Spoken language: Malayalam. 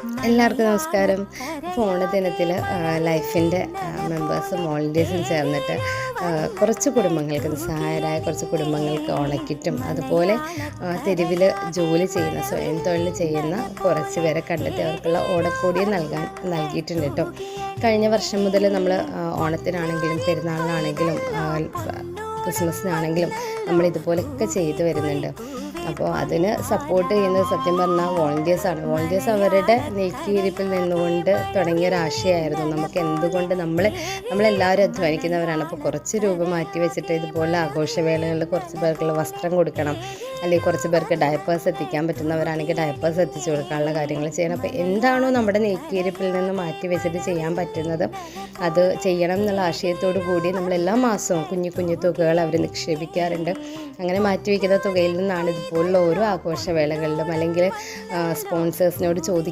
എല്ലാവർക്കും നമസ്കാരം. ഓണദിനത്തിൽ ലൈഫിൻ്റെ മെമ്പേഴ്സും വോളണ്ടിയേഴ്സും ചേർന്നിട്ട് കുറച്ച് കുടുംബങ്ങൾക്ക്, നിസ്സഹായരായ കുറച്ച് കുടുംബങ്ങൾക്ക് ഓണക്കിറ്റും അതുപോലെ തെരുവിൽ ജോലി ചെയ്യുന്ന, സ്വയം തൊഴിൽ ചെയ്യുന്ന കുറച്ച് പേരെ കണ്ടെത്തി അവർക്കുള്ള ഓണക്കോടിയും നൽകിയിട്ടുണ്ട് കേട്ടോ. കഴിഞ്ഞ വർഷം മുതൽ നമ്മൾ ഓണത്തിനാണെങ്കിലും പെരുന്നാളിനാണെങ്കിലും ക്രിസ്മസിനാണെങ്കിലും നമ്മളിതുപോലെയൊക്കെ ചെയ്തു വരുന്നുണ്ട്. അപ്പോൾ അതിന് സപ്പോർട്ട് ചെയ്യുന്നത് സത്യം പറഞ്ഞാൽ വോളണ്ടിയേഴ്സാണ്. വോളണ്ടിയേഴ്സ് അവരുടെ നീക്കിയിരിപ്പിൽ നിന്നുകൊണ്ട് തുടങ്ങിയൊരാശയമായിരുന്നു. നമുക്ക് എന്തുകൊണ്ട് നമ്മളെല്ലാവരും അധ്വാനിക്കുന്നവരാണ്. അപ്പോൾ കുറച്ച് രൂപ മാറ്റി വെച്ചിട്ട് ഇതുപോലെ ആഘോഷവേളകളിൽ കുറച്ച് പേർക്കുള്ള വസ്ത്രം കൊടുക്കണം, അല്ലെങ്കിൽ കുറച്ച് പേർക്ക് ഡയപ്പേഴ്സ് എത്തിക്കാൻ പറ്റുന്നവരാണെങ്കിൽ ഡയപ്പേഴ്സ് എത്തിച്ചു കൊടുക്കാനുള്ള കാര്യങ്ങൾ ചെയ്യണം. അപ്പോൾ എന്താണോ നമ്മുടെ നീക്കിയിരിപ്പിൽ നിന്ന് മാറ്റി വെച്ചിട്ട് ചെയ്യാൻ പറ്റുന്നത് അത് ചെയ്യണം എന്നുള്ള ആശയത്തോടു കൂടി നമ്മളെല്ലാ മാസവും കുഞ്ഞു കുഞ്ഞു തുകകൾ അവർ നിക്ഷേപിക്കാറുണ്ട്. അങ്ങനെ മാറ്റി വയ്ക്കുന്ന തുകയിൽ നിന്നാണ് ഇതുപോലുള്ള ഓരോ ആഘോഷവേളകളിലും അല്ലെങ്കിൽ സ്പോൺസേഴ്സിനോട്